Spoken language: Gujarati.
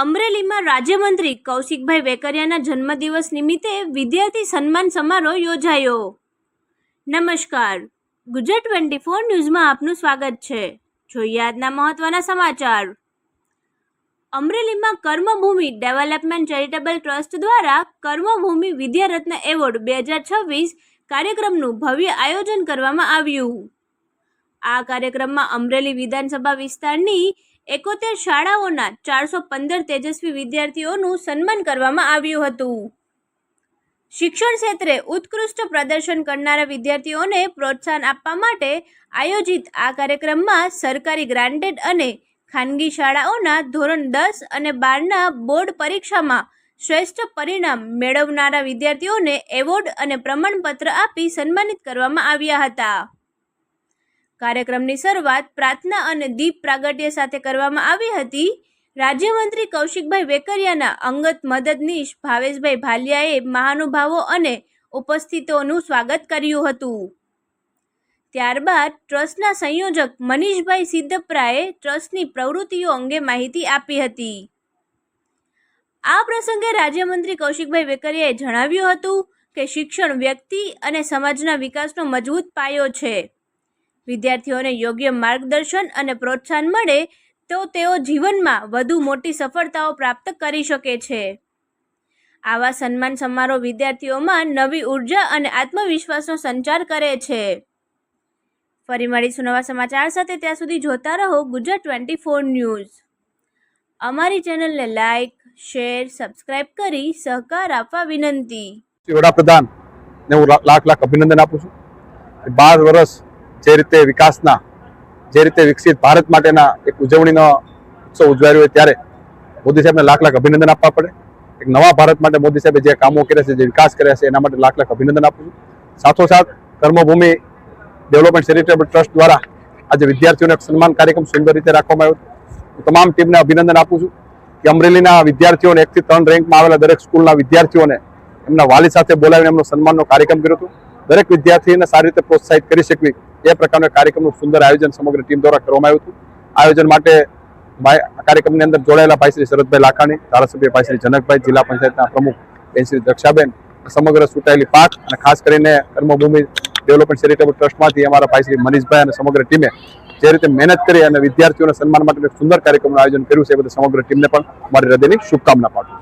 અમરેલીમાં રાજ્યમંત્રી કૌશિકભાઈ વેકરિયાના જન્મદિવસ નિમિત્તે વિદ્યાર્થી સન્માન સમારોહ યોજાયો। નમસ્કાર, ગુજરાત 24 ન્યૂઝમાં આપનું સ્વાગત છે। જોઈએ આજના મહત્વના સમાચાર। અમરેલીમાં કર્મભૂમિ ડેવલપમેન્ટ ચેરિટેબલ ટ્રસ્ટ દ્વારા કર્મભૂમિ વિદ્યારત્ન એવોર્ડ 2026 કાર્યક્રમનું ભવ્ય આયોજન કરવામાં આવ્યું। આ કાર્યક્રમમાં અમરેલી વિધાનસભા વિસ્તારની 71 શાળાઓના 415 તેજસ્વી વિદ્યાર્થીઓનું સન્માન કરવામાં આવ્યું હતું। શિક્ષણ ક્ષેત્રે ઉત્કૃષ્ટ પ્રદર્શન કરનારા વિદ્યાર્થીઓને પ્રોત્સાહન આપવા માટે આયોજિત આ કાર્યક્રમમાં સરકારી ગ્રાન્ટેડ અને ખાનગી શાળાઓના ધોરણ 10 અને 12ના બોર્ડ પરીક્ષામાં શ્રેષ્ઠ પરિણામ મેળવનારા વિદ્યાર્થીઓને એવોર્ડ અને પ્રમાણપત્ર આપી સન્માનિત કરવામાં આવ્યા હતા। કાર્યક્રમની શરૂઆત પ્રાર્થના અને દીપ પ્રાગટ્ય સાથે કરવામાં આવી હતી। રાજ્યમંત્રી કૌશિકભાઈ વેકરિયાના અંગત મદદનીશ ભાવેશભાઈ ભાલિયાએ મહાનુભાવો અને ઉપસ્થિતોનું સ્વાગત કર્યું હતું। ત્યારબાદ ટ્રસ્ટના સંયોજક મનીષભાઈ સિદ્ધપરાએ ટ્રસ્ટની પ્રવૃત્તિઓ અંગે માહિતી આપી હતી। આ પ્રસંગે રાજ્યમંત્રી કૌશિકભાઈ વેકરિયાએ જણાવ્યું હતું કે શિક્ષણ વ્યક્તિ અને સમાજના વિકાસનો મજબૂત પાયો છે। વિદ્યાર્થીઓને યોગ્ય માર્ગદર્શન અને પ્રોત્સાહન મળે તો તેઓ જીવનમાં વધુ મોટી સફળતાઓ પ્રાપ્ત કરી શકે છે। આવા સન્માન સમારોહ વિદ્યાર્થીઓમાં નવી ઉર્જા અને આત્મવિશ્વાસનો સંચાર કરે છે। ફરી મળીશું નવા સમાચાર સાથે, ત્યાં સુધી જોતા રહો ગુજરાત 24 ન્યૂઝ। અમારી ચેનલને લાઇક, શેર, સબસ્ક્રાઇબ કરી સહકાર આપવા વિનંતી। વડાપ્રધાન ને હું લાખ અભિનંદન આપું છું। 12 વર્ષ જે રીતે વિકાસના, જે રીતે વિકસિત ભારત માટેના એક ઉજવણીનો ઉત્સવ ઉજવાયો હોય ત્યારે મોદી સાહેબને લાખ અભિનંદન આપવા પડે। એક નવા ભારત માટે મોદી સાહેબે જે કામો કર્યા છે, જે વિકાસ કર્યા છે, એના માટે લાખ અભિનંદન આપું છું। સાથોસાથ કર્મભૂમિ ડેવલપમેન્ટ ચેરિટેબલ ટ્રસ્ટ દ્વારા આજે વિદ્યાર્થીઓને સન્માન કાર્યક્રમ સુંદર રીતે રાખવામાં આવ્યો। હું તમામ ટીમને અભિનંદન આપું છું કે અમરેલીના વિદ્યાર્થીઓને 1 થી 3 રેન્કમાં આવેલા દરેક સ્કૂલના વિદ્યાર્થીઓને એમના વાલી સાથે બોલાવીને એમનો સન્માનનો કાર્યક્રમ કર્યો હતો। દરેક વિદ્યાર્થીને સારી રીતે પ્રોત્સાહિત કરી શકવી એ પ્રકારના કાર્યક્રમનું સુંદર આયોજન સમગ્ર ટીમ દ્વારા કરવામાં આવ્યું હતું। આયોજન માટે કાર્યક્રમની અંદર જોડાયેલા ભાઈ શ્રી શરદભાઈ લાખાણી, ધારાસભ્ય ભાઈ શ્રી જનકભાઈ, જિલ્લા પંચાયતના પ્રમુખ બેન શ્રી દક્ષાબેન, સમગ્ર ચૂંટાયેલી પાંખ અને ખાસ કરીને કર્મભૂમિ ડેવલપમેન્ટ ચેરિટેબલ ટ્રસ્ટમાંથી અમારા ભાઈ શ્રી મનીષભાઈ અને સમગ્ર ટીમે જે રીતે મહેનત કરી અને વિદ્યાર્થીઓના સન્માન માટે સુંદર કાર્યક્રમનું આયોજન કર્યું છે, એ બદલ સમગ્ર ટીમને પણ મારી હૃદયની શુભકામના પાઠવું છું।